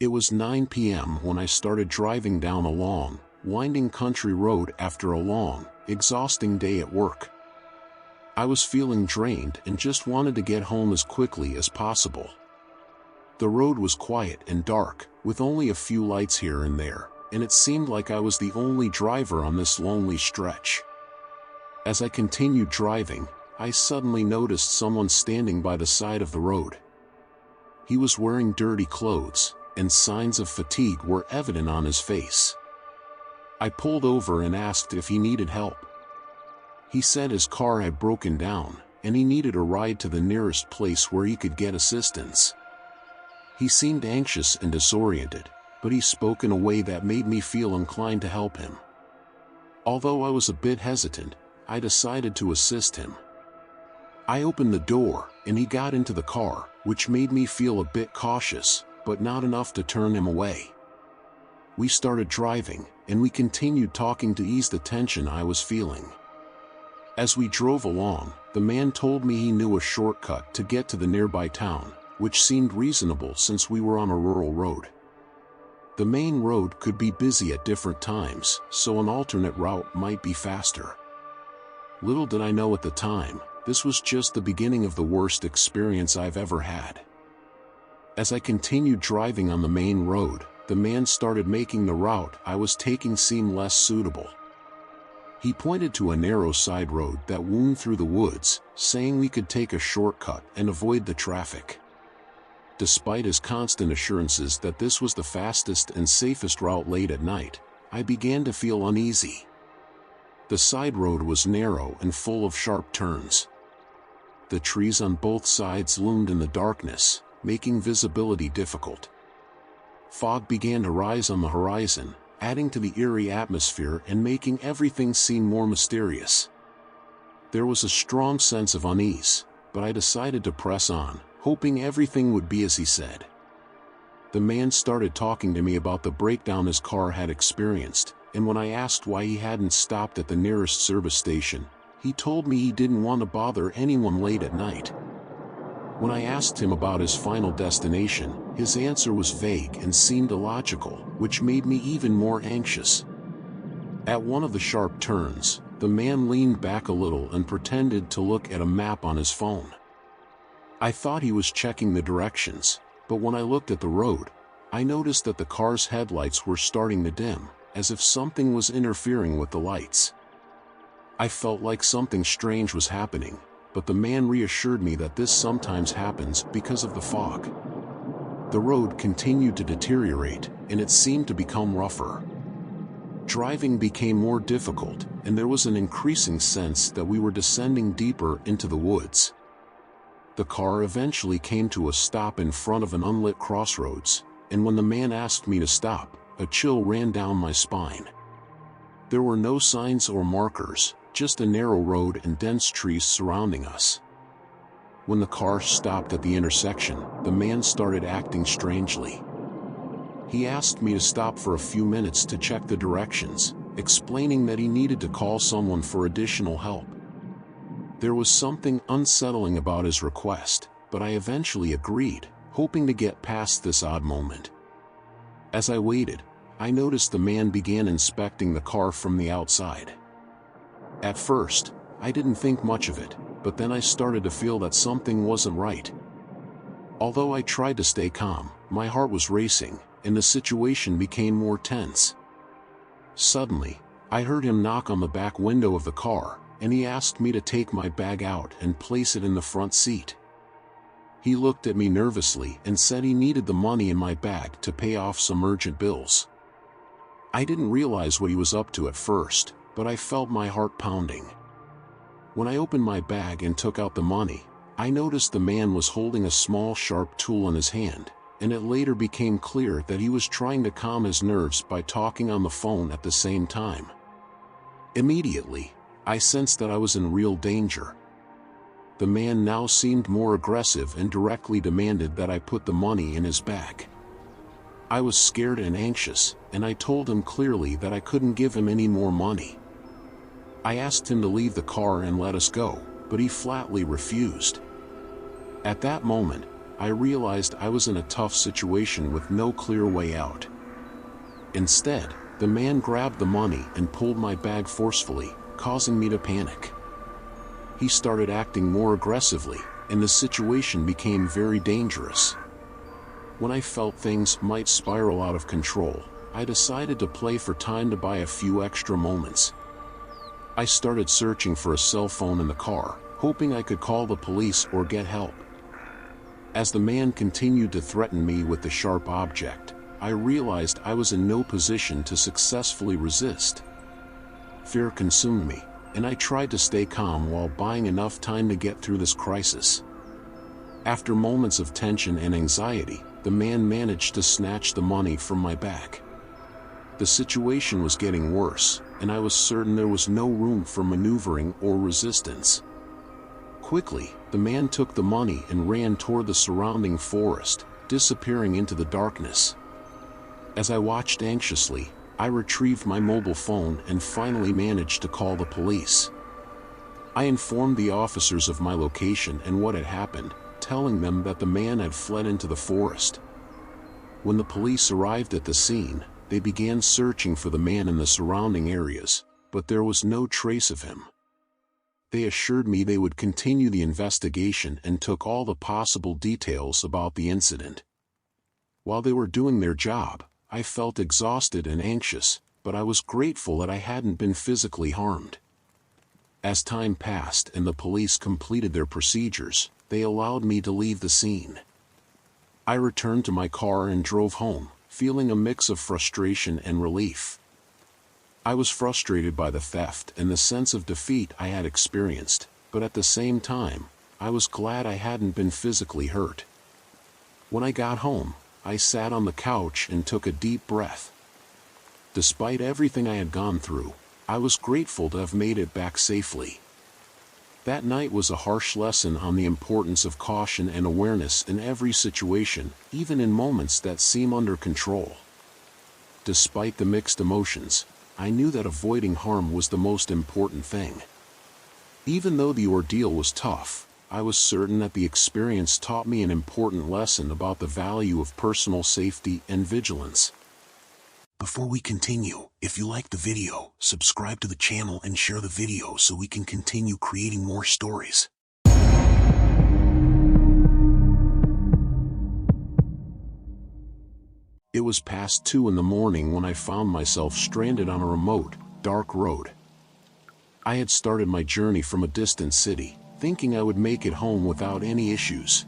It was 9 p.m. when I started driving down a long, winding country road after a long, exhausting day at work. I was feeling drained and just wanted to get home as quickly as possible. The road was quiet and dark, with only a few lights here and there, and it seemed like I was the only driver on this lonely stretch. As I continued driving, I suddenly noticed someone standing by the side of the road. He was wearing dirty clothes, and signs of fatigue were evident on his face. I pulled over and asked if he needed help. He said his car had broken down, and he needed a ride to the nearest place where he could get assistance. He seemed anxious and disoriented, but he spoke in a way that made me feel inclined to help him. Although I was a bit hesitant, I decided to assist him. I opened the door, and he got into the car, which made me feel a bit cautious, but not enough to turn him away. We started driving, and we continued talking to ease the tension I was feeling. As we drove along, the man told me he knew a shortcut to get to the nearby town, which seemed reasonable since we were on a rural road. The main road could be busy at different times, so an alternate route might be faster. Little did I know at the time, this was just the beginning of the worst experience I've ever had. As I continued driving on the main road, the man started making the route I was taking seem less suitable. He pointed to a narrow side road that wound through the woods, saying we could take a shortcut and avoid the traffic. Despite his constant assurances that this was the fastest and safest route late at night, I began to feel uneasy. The side road was narrow and full of sharp turns. The trees on both sides loomed in the darkness, making visibility difficult. Fog began to rise on the horizon, adding to the eerie atmosphere and making everything seem more mysterious. There was a strong sense of unease, but I decided to press on, hoping everything would be as he said. The man started talking to me about the breakdown his car had experienced, and when I asked why he hadn't stopped at the nearest service station, he told me he didn't want to bother anyone late at night. When I asked him about his final destination, his answer was vague and seemed illogical, which made me even more anxious. At one of the sharp turns, the man leaned back a little and pretended to look at a map on his phone. I thought he was checking the directions, but when I looked at the road, I noticed that the car's headlights were starting to dim, as if something was interfering with the lights. I felt like something strange was happening, but the man reassured me that this sometimes happens because of the fog. The road continued to deteriorate, and it seemed to become rougher. Driving became more difficult, and there was an increasing sense that we were descending deeper into the woods. The car eventually came to a stop in front of an unlit crossroads, and when the man asked me to stop, a chill ran down my spine. There were no signs or markers, just a narrow road and dense trees surrounding us. When the car stopped at the intersection, the man started acting strangely. He asked me to stop for a few minutes to check the directions, explaining that he needed to call someone for additional help. There was something unsettling about his request, but I eventually agreed, hoping to get past this odd moment. As I waited, I noticed the man began inspecting the car from the outside. At first, I didn't think much of it, but then I started to feel that something wasn't right. Although I tried to stay calm, my heart was racing, and the situation became more tense. Suddenly, I heard him knock on the back window of the car, and he asked me to take my bag out and place it in the front seat. He looked at me nervously and said he needed the money in my bag to pay off some urgent bills. I didn't realize what he was up to at first, but I felt my heart pounding. When I opened my bag and took out the money, I noticed the man was holding a small sharp tool in his hand, and it later became clear that he was trying to calm his nerves by talking on the phone at the same time. Immediately, I sensed that I was in real danger. The man now seemed more aggressive and directly demanded that I put the money in his bag. I was scared and anxious, and I told him clearly that I couldn't give him any more money. I asked him to leave the car and let us go, but he flatly refused. At that moment, I realized I was in a tough situation with no clear way out. Instead, the man grabbed the money and pulled my bag forcefully, causing me to panic. He started acting more aggressively, and the situation became very dangerous. When I felt things might spiral out of control, I decided to play for time to buy a few extra moments. I started searching for a cell phone in the car, hoping I could call the police or get help. As the man continued to threaten me with the sharp object, I realized I was in no position to successfully resist. Fear consumed me, and I tried to stay calm while buying enough time to get through this crisis. After moments of tension and anxiety, the man managed to snatch the money from my bag. The situation was getting worse, and I was certain there was no room for maneuvering or resistance. Quickly, the man took the money and ran toward the surrounding forest, disappearing into the darkness. As I watched anxiously, I retrieved my mobile phone and finally managed to call the police. I informed the officers of my location and what had happened, telling them that the man had fled into the forest. When the police arrived at the scene, they began searching for the man in the surrounding areas, but there was no trace of him. They assured me they would continue the investigation and took all the possible details about the incident. While they were doing their job, I felt exhausted and anxious, but I was grateful that I hadn't been physically harmed. As time passed and the police completed their procedures, they allowed me to leave the scene. I returned to my car and drove home, feeling a mix of frustration and relief. I was frustrated by the theft and the sense of defeat I had experienced, but at the same time, I was glad I hadn't been physically hurt. When I got home, I sat on the couch and took a deep breath. Despite everything I had gone through, I was grateful to have made it back safely. That night was a harsh lesson on the importance of caution and awareness in every situation, even in moments that seem under control. Despite the mixed emotions, I knew that avoiding harm was the most important thing. Even though the ordeal was tough, I was certain that the experience taught me an important lesson about the value of personal safety and vigilance. Before we continue, if you liked the video, subscribe to the channel and share the video so we can continue creating more stories. It was past 2 in the morning when I found myself stranded on a remote, dark road. I had started my journey from a distant city, thinking I would make it home without any issues.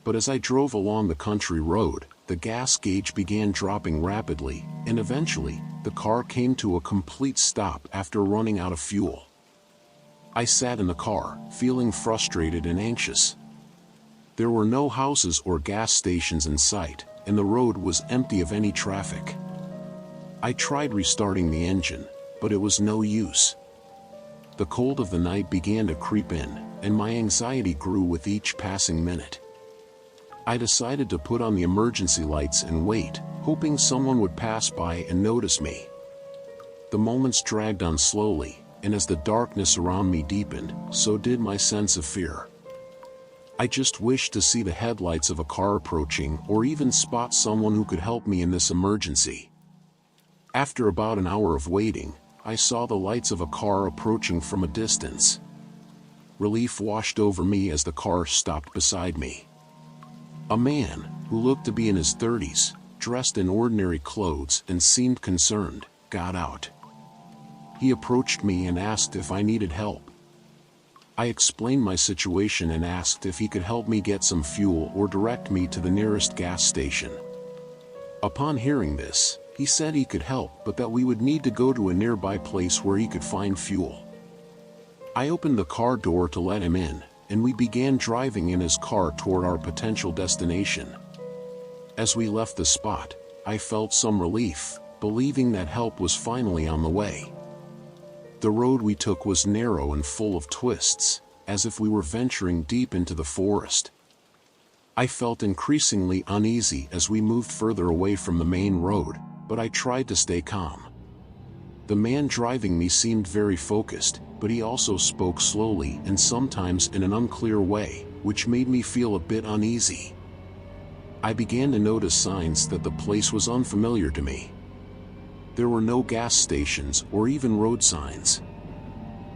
But as I drove along the country road, the gas gauge began dropping rapidly, and eventually, the car came to a complete stop after running out of fuel. I sat in the car, feeling frustrated and anxious. There were no houses or gas stations in sight, and the road was empty of any traffic. I tried restarting the engine, but it was no use. The cold of the night began to creep in, and my anxiety grew with each passing minute. I decided to put on the emergency lights and wait, hoping someone would pass by and notice me. The moments dragged on slowly, and as the darkness around me deepened, so did my sense of fear. I just wished to see the headlights of a car approaching or even spot someone who could help me in this emergency. After about an hour of waiting, I saw the lights of a car approaching from a distance. Relief washed over me as the car stopped beside me. A man, who looked to be in his 30s, dressed in ordinary clothes and seemed concerned, got out. He approached me and asked if I needed help. I explained my situation and asked if he could help me get some fuel or direct me to the nearest gas station. Upon hearing this, he said he could help but that we would need to go to a nearby place where he could find fuel. I opened the car door to let him in, and we began driving in his car toward our potential destination. As we left the spot, I felt some relief, believing that help was finally on the way. The road we took was narrow and full of twists, as if we were venturing deep into the forest. I felt increasingly uneasy as we moved further away from the main road, but I tried to stay calm. The man driving me seemed very focused, but he also spoke slowly and sometimes in an unclear way, which made me feel a bit uneasy. I began to notice signs that the place was unfamiliar to me. There were no gas stations or even road signs.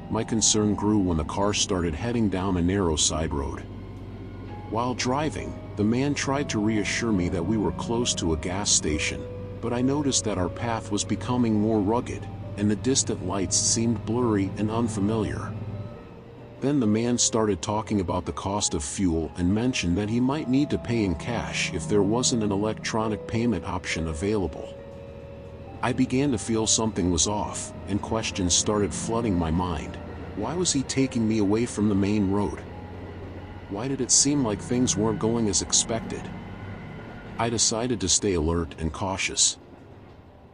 My concern grew when the car started heading down a narrow side road. While driving, the man tried to reassure me that we were close to a gas station, but I noticed that our path was becoming more rugged, and the distant lights seemed blurry and unfamiliar. Then the man started talking about the cost of fuel and mentioned that he might need to pay in cash if there wasn't an electronic payment option available. I began to feel something was off, and questions started flooding my mind. Why was he taking me away from the main road? Why did it seem like things weren't going as expected? I decided to stay alert and cautious.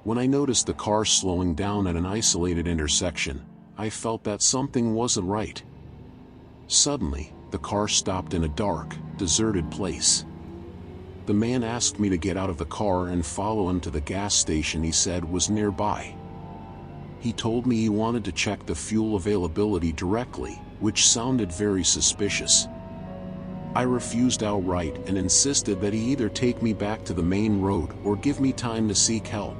When I noticed the car slowing down at an isolated intersection, I felt that something wasn't right. Suddenly, the car stopped in a dark, deserted place. The man asked me to get out of the car and follow him to the gas station he said was nearby. He told me he wanted to check the fuel availability directly, which sounded very suspicious. I refused outright and insisted that he either take me back to the main road or give me time to seek help.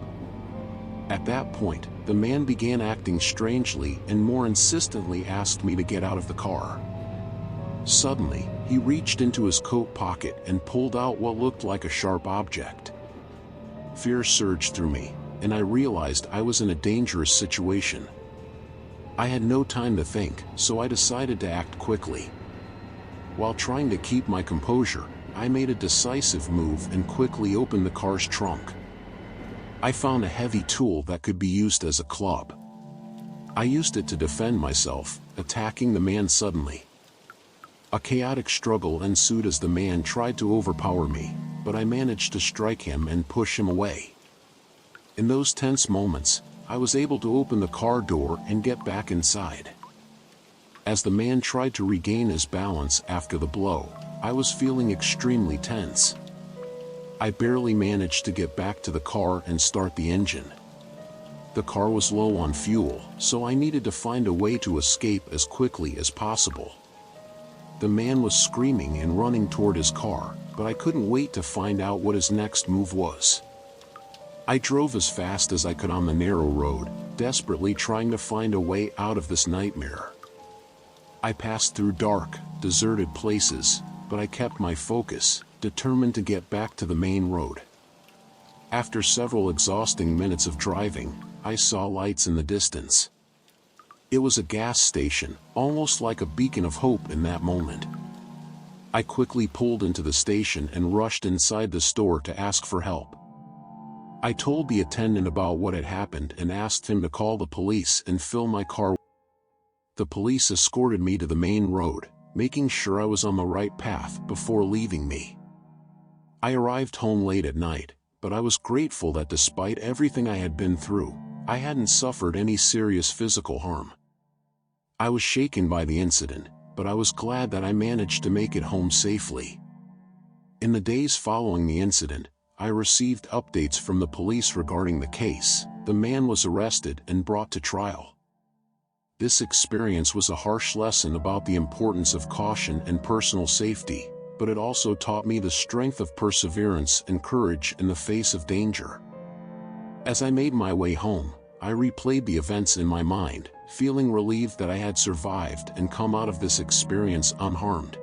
At that point, the man began acting strangely and more insistently asked me to get out of the car. Suddenly, he reached into his coat pocket and pulled out what looked like a sharp object. Fear surged through me, and I realized I was in a dangerous situation. I had no time to think, so I decided to act quickly. While trying to keep my composure, I made a decisive move and quickly opened the car's trunk. I found a heavy tool that could be used as a club. I used it to defend myself, attacking the man suddenly. A chaotic struggle ensued as the man tried to overpower me, but I managed to strike him and push him away. In those tense moments, I was able to open the car door and get back inside. As the man tried to regain his balance after the blow, I was feeling extremely tense. I barely managed to get back to the car and start the engine. The car was low on fuel, so I needed to find a way to escape as quickly as possible. The man was screaming and running toward his car, but I couldn't wait to find out what his next move was. I drove as fast as I could on the narrow road, desperately trying to find a way out of this nightmare. I passed through dark, deserted places, but I kept my focus, determined to get back to the main road. After several exhausting minutes of driving, I saw lights in the distance. It was a gas station, almost like a beacon of hope in that moment. I quickly pulled into the station and rushed inside the store to ask for help. I told the attendant about what had happened and asked him to call the police and fill my car. The police escorted me to the main road, making sure I was on the right path before leaving me. I arrived home late at night, but I was grateful that despite everything I had been through, I hadn't suffered any serious physical harm. I was shaken by the incident, but I was glad that I managed to make it home safely. In the days following the incident, I received updates from the police regarding the case. The man was arrested and brought to trial. This experience was a harsh lesson about the importance of caution and personal safety, but it also taught me the strength of perseverance and courage in the face of danger. As I made my way home, I replayed the events in my mind, feeling relieved that I had survived and come out of this experience unharmed.